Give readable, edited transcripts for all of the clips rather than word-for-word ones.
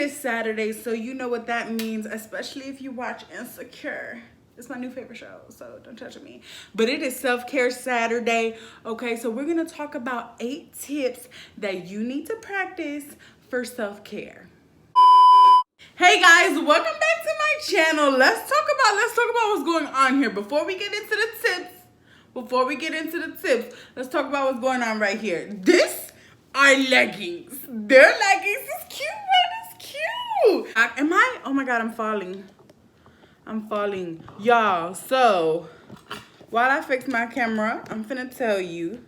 It's Saturday, so you know what that means, especially if you watch Insecure. It's my new favorite show, so don't touch me. But it is self-care Saturday. Okay, so we're gonna talk about 8 tips that you need to practice for self-care. Hey guys, welcome back to my channel. Let's talk about what's going on here. Before we get into the tips, let's talk about what's going on right here. This are leggings. They're leggings. It's cute, man. It's cute. Oh my God, I'm falling. Y'all, so while I fix my camera, I'm finna tell you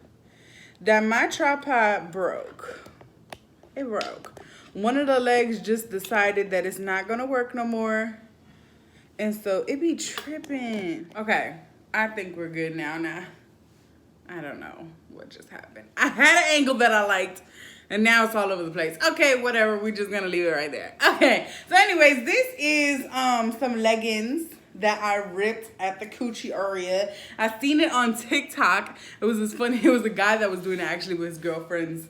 that my tripod broke. It broke. One of the legs just decided that it's not gonna work no more. And so it be tripping. Okay, I think we're good now. I don't know what just happened. I had an angle that I liked and now it's all over the place. Okay, whatever, we're just gonna leave it right there. Okay, so anyways, this is some leggings that I ripped at the coochie area. I seen it on TikTok. It was just funny. It was a guy that was doing it actually with his girlfriend's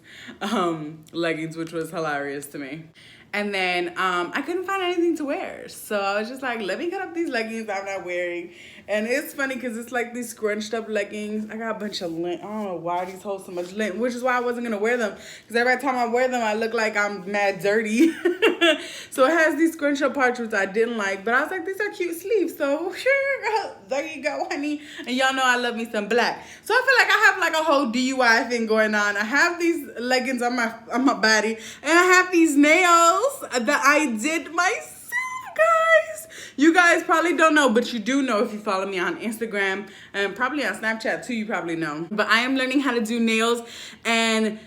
leggings, which was hilarious to me. And then I couldn't find anything to wear. So I was just like, let me cut up these leggings I'm not wearing. And it's funny because it's like these scrunched up leggings. I got a bunch of lint. I don't know why these hold so much lint, which is why I wasn't going to wear them. Because every time I wear them, I look like I'm mad dirty. So it has these scrunched up parts, which I didn't like. But I was like, these are cute sleeves. So sure, there you go, honey. And y'all know I love me some black. So I feel like I have like a whole DIY thing going on. I have these leggings on my body. And I have these nails that I did myself, guys. You guys probably don't know, but you do know if you follow me on Instagram and probably on Snapchat too, you probably know. But I am learning how to do nails, and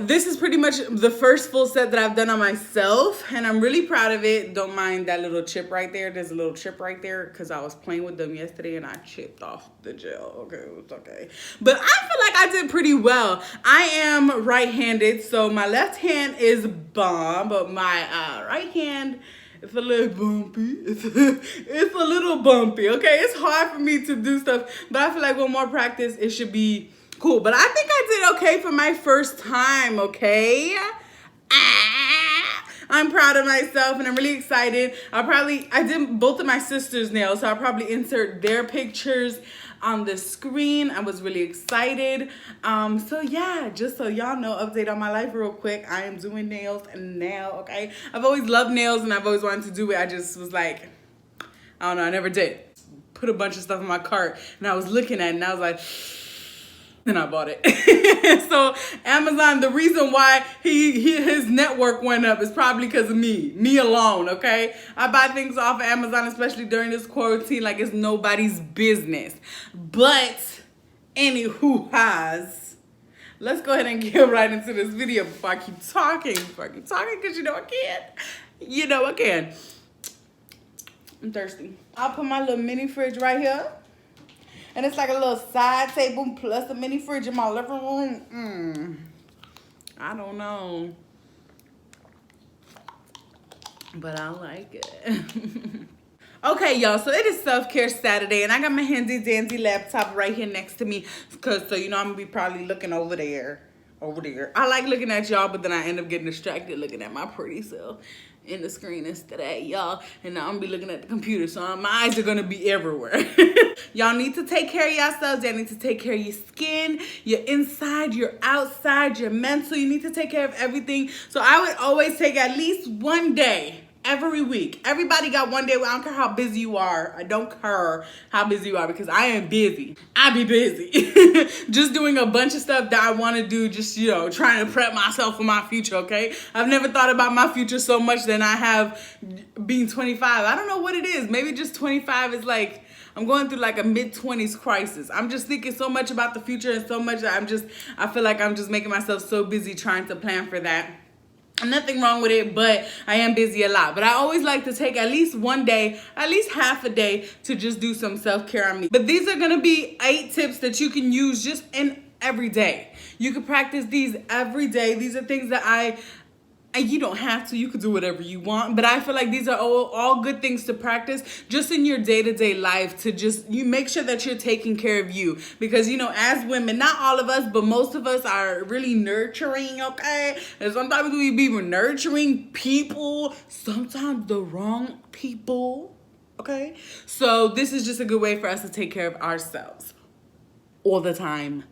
this is pretty much the first full set that I've done on myself, and I'm really proud of it. Don't mind that little chip right there. There's a little chip right there because I was playing with them yesterday and I chipped off the gel. Okay, it was okay. But I feel like I did pretty well. I am right-handed, so my left hand is bomb, but my right hand, it's a little bumpy. It's a little bumpy, okay? It's hard for me to do stuff, but I feel like with more practice, it should be cool. But I think I did okay for my first time, okay? I'm proud of myself and I'm really excited. I did both of my sister's nails, so I'll probably insert their pictures on the screen. I was really excited. So yeah, just so y'all know, update on my life real quick. I am doing nails now, okay? I've always loved nails and I've always wanted to do it. I just was like, I don't know, I never did. Put a bunch of stuff in my cart and I was looking at it and I was like, then I bought it. So Amazon, the reason why his network went up is probably because of me alone, okay? I buy things off of Amazon, especially during this quarantine, like it's nobody's business. But anywho, let's go ahead and get right into this video before I keep talking, because you know I can. I'm thirsty. I'll put my little mini fridge right here. And it's like a little side table plus a mini fridge in my living room. I don't know. But I like it. Okay, y'all, so it is self-care Saturday, and I got my handy dandy laptop right here next to me. So you know I'm going to be probably looking over there. I like looking at y'all, but then I end up getting distracted looking at my pretty self in the screen instead, y'all. And now I'm gonna be looking at the computer, so my eyes are gonna be everywhere. Y'all need to take care of yourselves. Y'all need to take care of your skin, your inside, your outside, your mental. You need to take care of everything. So I would always take at least one day every week. Everybody got one day. I don't care how busy you are. I don't care how busy you are because I am busy. I be busy. Just doing a bunch of stuff that I want to do, just, you know, trying to prep myself for my future, okay? I've never thought about my future so much than I have being 25. I don't know what it is. Maybe just 25 is like, I'm going through like a mid-20s crisis. I'm just thinking so much about the future and so much that I feel like I'm just making myself so busy trying to plan for that. Nothing wrong with it, but I am busy a lot. But I always like to take at least one day, at least half a day to just do some self-care on me. But these are going to be 8 tips that you can use just in every day. You can practice these every day. These are things that I And you don't have to. You could do whatever you want. But I feel like these are all good things to practice just in your day-to-day life, to just you make sure that you're taking care of you. Because, as women, not all of us, but most of us are really nurturing, okay? And sometimes we be nurturing people, sometimes the wrong people, okay? So this is just a good way for us to take care of ourselves all the time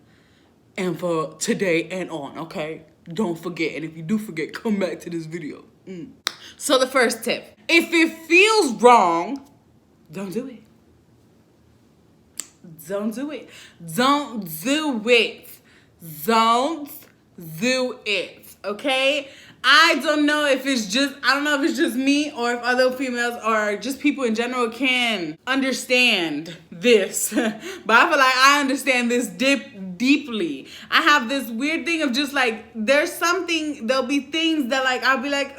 and for today and on, okay? Don't forget. And if you do forget, come back to this video. So the first tip, if it feels wrong, don't do it. Don't do it. Don't do it. Don't do it. Okay? I don't know if it's just me or if other females or just people in general can understand this. But I feel like I understand this deeply. I have this weird thing of just like, there'll be things that like, I'll be like,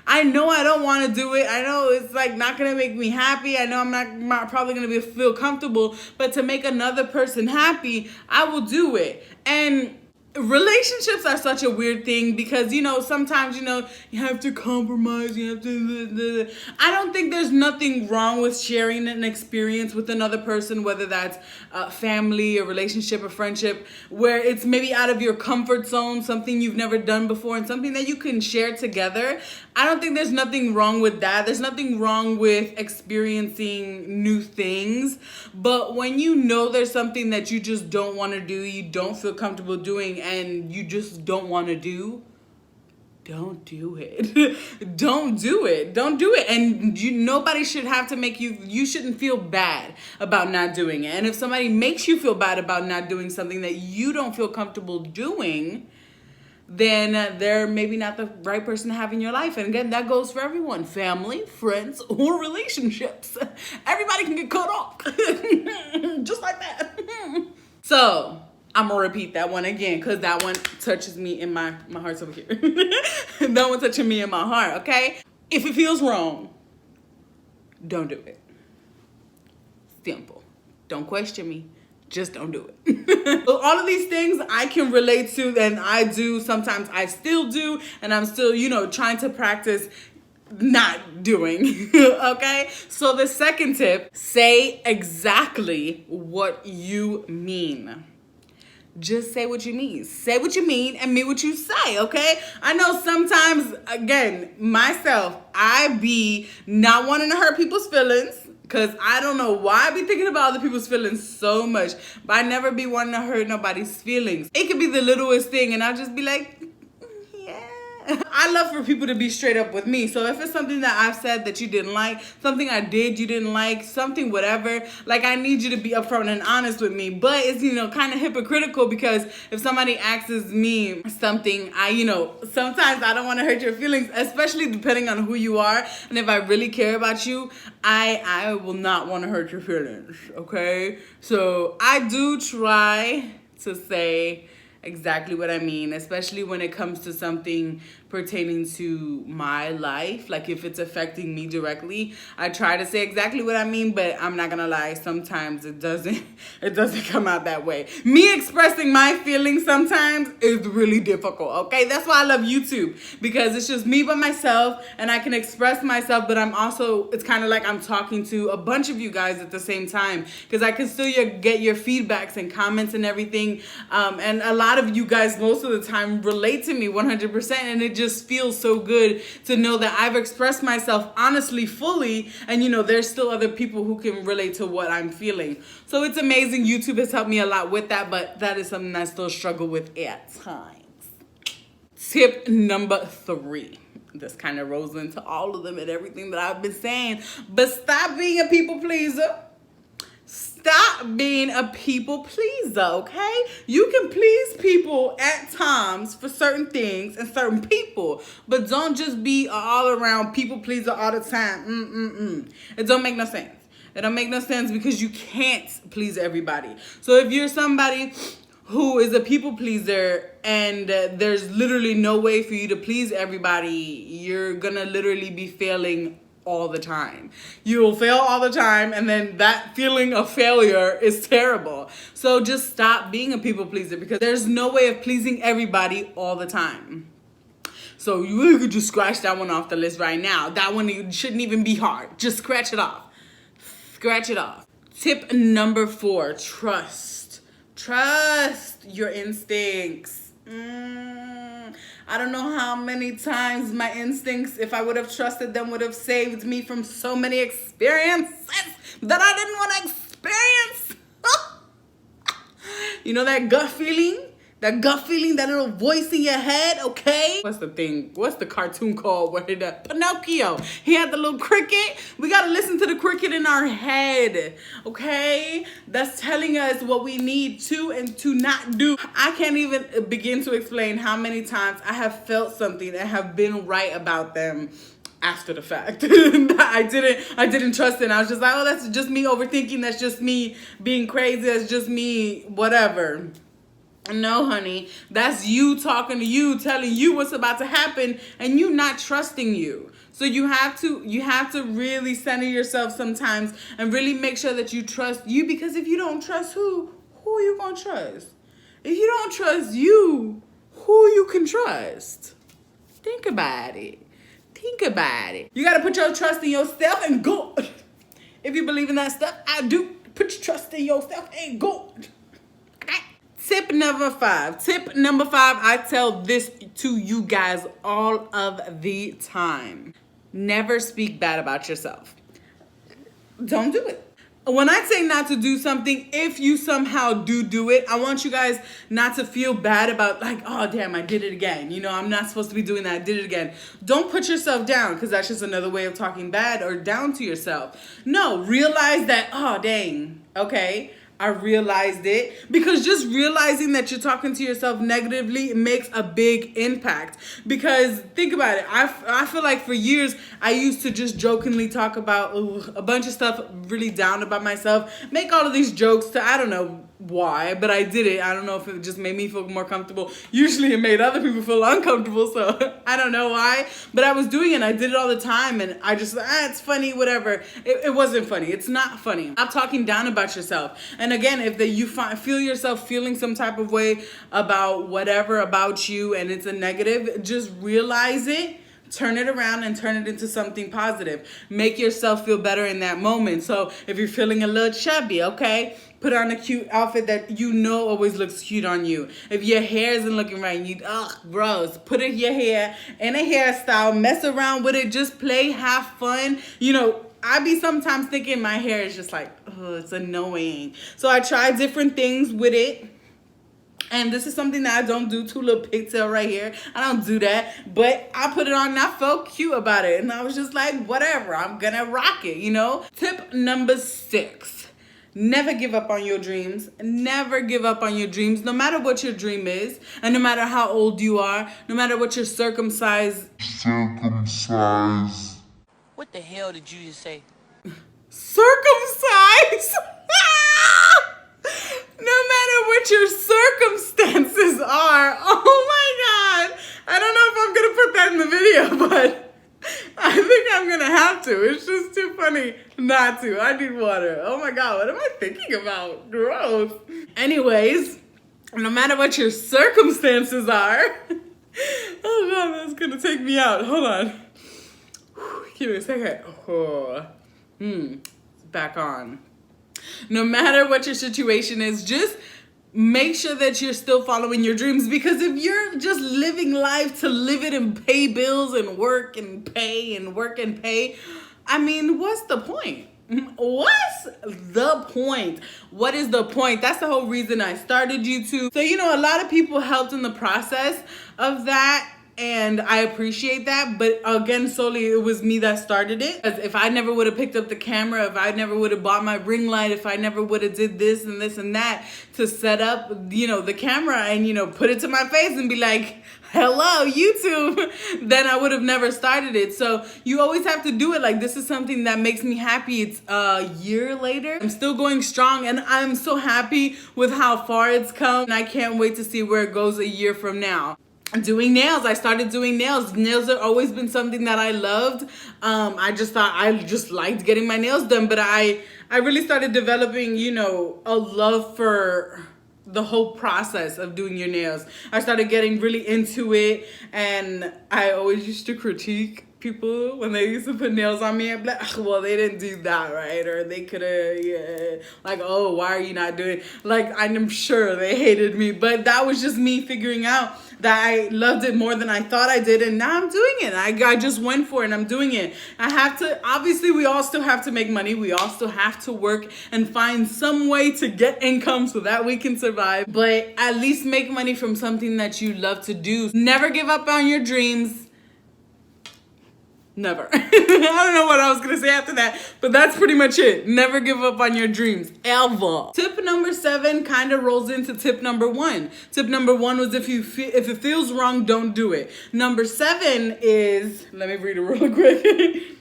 I know I don't want to do it. I know it's like not going to make me happy. I know I'm not probably going to feel comfortable, but to make another person happy, I will do it. And relationships are such a weird thing because, sometimes, you have to compromise. You have to. I don't think there's nothing wrong with sharing an experience with another person, whether that's family, a relationship, a friendship, where it's maybe out of your comfort zone, something you've never done before, and something that you can share together. I don't think there's nothing wrong with that. There's nothing wrong with experiencing new things. But when there's something that you just don't want to do, you don't feel comfortable doing, and you just don't want to do, don't do it. Don't do it. Don't do it. And nobody should have to make you shouldn't feel bad about not doing it. And if somebody makes you feel bad about not doing something that you don't feel comfortable doing, then they're maybe not the right person to have in your life. And again, that goes for everyone, family, friends, or relationships. Everybody can get cut off. Just like that. So I'm going to repeat that one again because that one touches me in my heart's over here. That one touching me in my heart, okay? If it feels wrong, don't do it. Simple. Don't question me. Just don't do it. So all of these things I can relate to, and I do. Sometimes I still do, and I'm still, trying to practice not doing. Okay? So the second tip, say exactly what you mean. Just say what you mean. Say what you mean and mean what you say, okay? I know sometimes, again, myself, I be not wanting to hurt people's feelings. Because I don't know why I be thinking about other people's feelings so much. But I never be wanting to hurt nobody's feelings. It could be the littlest thing and I'll just be like, yeah. I love for people to be straight up with me. So if it's something that I've said that you didn't like, something I did you didn't like, something whatever, like I need you to be upfront and honest with me. But it's, kind of hypocritical because if somebody asks me something, sometimes I don't want to hurt your feelings, especially depending on who you are. And if I really care about you, I will not want to hurt your feelings, okay? So I do try to say exactly what I mean, especially when it comes to something pertaining to my life. Like if it's affecting me directly, I try to say exactly what I mean, but I'm not gonna lie, sometimes it doesn't come out that way. Me expressing my feelings sometimes is really difficult, okay? That's why I love YouTube, because it's just me by myself and I can express myself, but it's kind of like I'm talking to a bunch of you guys at the same time, because I can still get your feedbacks and comments and everything, and a lot of you guys most of the time relate to me 100%, and it just feels so good to know that I've expressed myself honestly, fully, and there's still other people who can relate to what I'm feeling. So it's amazing. YouTube has helped me a lot with that, but that is something I still struggle with at times. Tip number 3. This kind of rolls into all of them and everything that I've been saying, but stop being a people pleaser. Stop being a people pleaser, okay? You can please people at times for certain things and certain people, but don't just be an all-around people pleaser all the time. It don't make no sense. It don't make no sense because you can't please everybody. So if you're somebody who is a people pleaser and there's literally no way for you to please everybody, you're gonna literally be failing all the time. You will fail all the time, and then that feeling of failure is terrible. So just stop being a people pleaser, because there's no way of pleasing everybody all the time. So you could just scratch that one off the list right now. That one shouldn't even be hard. Just scratch it off. Scratch it off. Tip number 4, trust. Trust your instincts. I don't know how many times my instincts, if I would have trusted them, would have saved me from so many experiences that I didn't want to experience. You know that gut feeling? That gut feeling, that little voice in your head, okay? What's the thing? What's the cartoon called where Pinocchio, he had the little cricket. We gotta listen to the cricket in our head, okay? That's telling us what we need to and to not do. I can't even begin to explain how many times I have felt something and have been right about them after the fact. I didn't trust it. I was just like, oh, that's just me overthinking. That's just me being crazy. That's just me, whatever. No, honey, that's you talking to you, telling you what's about to happen, and you not trusting you. So you have to really center yourself sometimes and really make sure that you trust you, because if you don't trust who are you gonna trust? If you don't trust you, who you can trust? Think about it. Think about it. You gotta put your trust in yourself and go. If you believe in that stuff, I do. Put your trust in yourself and go. Tip number 5. Tip number 5, I tell this to you guys all of the time. Never speak bad about yourself. Don't do it. When I say not to do something, if you somehow do it, I want you guys not to feel bad about like, oh, damn, I did it again. You know, I'm not supposed to be doing that. I did it again. Don't put yourself down, because that's just another way of talking bad or down to yourself. No, realize that, oh, dang, okay, I realized it, because just realizing that you're talking to yourself negatively makes a big impact. Because think about it. I feel like for years I used to just jokingly talk about a bunch of stuff really down about myself, make all of these jokes to, I don't know why, but I did it. I don't know if it just made me feel more comfortable. Usually it made other people feel uncomfortable, so I don't know why, but I was doing it. I did it all the time, and I just, it's funny, whatever. It wasn't funny. It's not funny. Stop talking down about yourself. And again, if you feel yourself feeling some type of way about whatever about you and it's a negative, just realize it. Turn it around and turn it into something positive. Make yourself feel better in that moment. So if you're feeling a little chubby, okay, put on a cute outfit that you know always looks cute on you. If your hair isn't looking right, gross, put in your hair in a hairstyle, mess around with it, just play, have fun. You know, I be sometimes thinking my hair is just like, oh, it's annoying. So I try different things with it. And this is something that I don't do, too, little pigtail right here. I don't do that. But I put it on and I felt cute about it. And I was just like, whatever, I'm gonna rock it, you know? Tip number 6. Never give up on your dreams. Never give up on your dreams, no matter what your dream is. And no matter how old you are. No matter what your circumcised. What the hell did you just say? Circumcised? No matter what your circumstances are. Oh my God. I don't know if I'm going to put that in the video, but I think I'm going to have to. It's just too funny not to. I need water. Oh my God. What am I thinking about? Gross. Anyways, no matter what your circumstances are. Oh God, that's going to take me out. Hold on. Give me a second. Oh. Back on. No matter what your situation is, just make sure that you're still following your dreams. Because if you're just living life to live it and pay bills and work and pay and work and pay, I mean, what's the point? What's the point? What is the point? That's the whole reason I started YouTube. So, you know, a lot of people helped in the process of that. And I appreciate that. But again, solely it was me that started it. If I never would have picked up the camera, if I never would have bought my ring light, if I never would have did this and this and that to set up, you know, the camera and, you know, put it to my face and be like, hello, YouTube, then I would have never started it. So you always have to do it. Like, this is something that makes me happy. It's a year later. I'm still going strong and I'm so happy with how far it's come. And I can't wait to see where it goes a year from now. Doing nails. I started doing nails. Nails have always been something that I loved. I just thought I just liked getting my nails done, but I really started developing, you know, a love for the whole process of doing your nails. I started getting really into it, and I always used to critique people when they used to put nails on me. I'd be like, well, they didn't do that right, or they could have, yeah. Like, oh, why are you not doing it? Like, I'm sure they hated me, but that was just me figuring out that I loved it more than I thought I did, and now I'm doing it. I just went for it, and I'm doing it. I have to, obviously, we all still have to make money. We all still have to work and find some way to get income so that we can survive, but at least make money from something that you love to do. Never give up on your dreams. Never. I don't know what I was gonna say after that, but that's pretty much it. Never give up on your dreams, ever. Tip number 7 kind of rolls into tip number 1. Tip number 1 was if it feels wrong, don't do it. Number 7 is, let me read it real quick.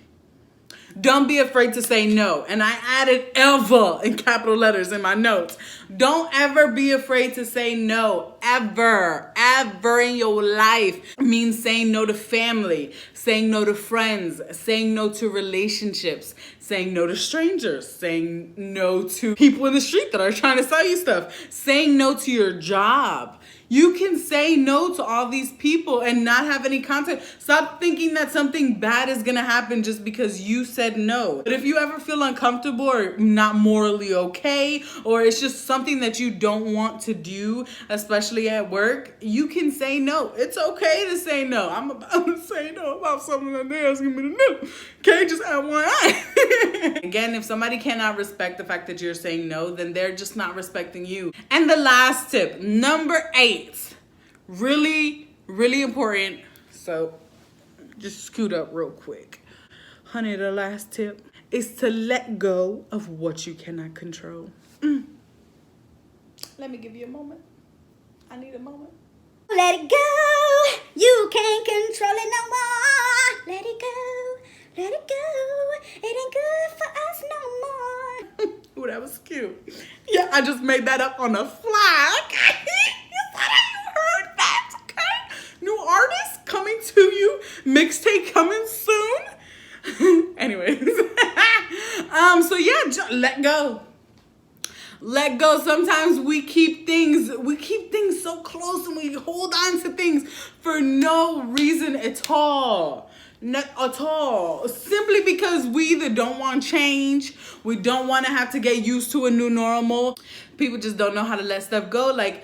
Don't be afraid to say no. And I added ever in capital letters in my notes. Don't ever be afraid to say no. Ever. Ever in your life. It means saying no to family, saying no to friends, saying no to relationships, saying no to strangers, saying no to people in the street that are trying to sell you stuff, saying no to your job. You can say no to all these people and not have any contact. Stop thinking that something bad is gonna happen just because you said no. But if you ever feel uncomfortable or not morally okay, or it's just something that you don't want to do, especially at work, you can say no. It's okay to say no. I'm about to say no about something that they're asking me to do. Okay, just add one eye. Again, if somebody cannot respect the fact that you're saying no, then they're just not respecting you. And the last tip, number 8. Really, really important. So just scoot up real quick. Honey, the last tip is to let go of what you cannot control. Let me give you a moment. I need a moment. Let it go. You can't control it no more. Let it go. Let it go. It ain't good for us no more. Ooh, that was cute. Yeah, I just made that up on the fly. Okay. You heard that? Okay. New artist coming to you. Mixtape coming soon. Anyways. So yeah, let go. Let go. Sometimes we keep things so close, and we hold on to things for no reason at all. Not at all. Simply because we either don't want change, we don't want to have to get used to a new normal. People just don't know how to let stuff go. Like,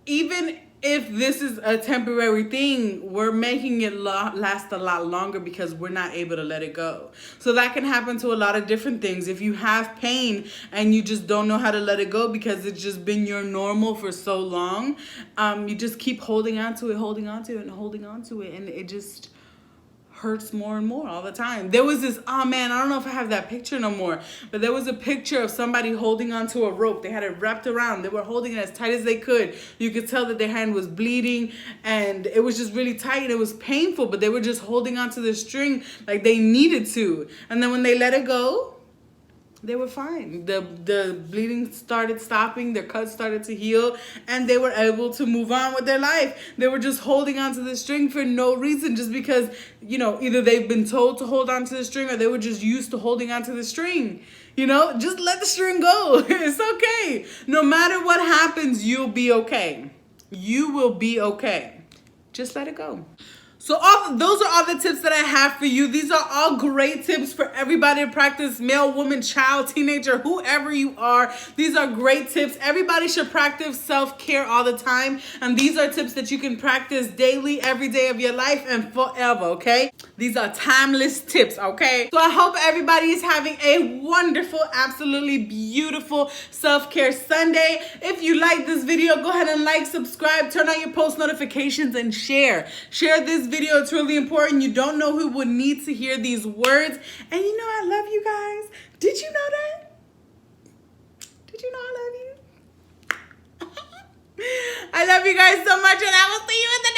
even if this is a temporary thing, we're making it last a lot longer because we're not able to let it go. So that can happen to a lot of different things. If you have pain and you just don't know how to let it go because it's just been your normal for so long, you just keep holding on to it, and it just hurts more and more all the time. There was this, oh man, I don't know if I have that picture no more, but there was a picture of somebody holding onto a rope. They had it wrapped around. They were holding it as tight as they could. You could tell that their hand was bleeding, and it was just really tight. It was painful, but they were just holding onto the string like they needed to. And then when they let it go, they were fine. The bleeding started stopping, their cuts started to heal, and they were able to move on with their life. They were just holding onto the string for no reason, just because, you know, either they've been told to hold onto the string or they were just used to holding onto the string. You know, just let the string go. It's okay. No matter what happens, you'll be okay. You will be okay. Just let it go. So those are all the tips that I have for you. These are all great tips for everybody to practice, male, woman, child, teenager, whoever you are. These are great tips. Everybody should practice self-care all the time. And these are tips that you can practice daily, every day of your life and forever, okay? These are timeless tips, okay? So I hope everybody is having a wonderful, absolutely beautiful self-care Sunday. If you like this video, go ahead and like, subscribe, turn on your post notifications, and share. Share this video. It's really important. You don't know who would need to hear these words. And you know I love you guys. Did you know that? Did you know I love you? I love you guys so much, and I will see you in the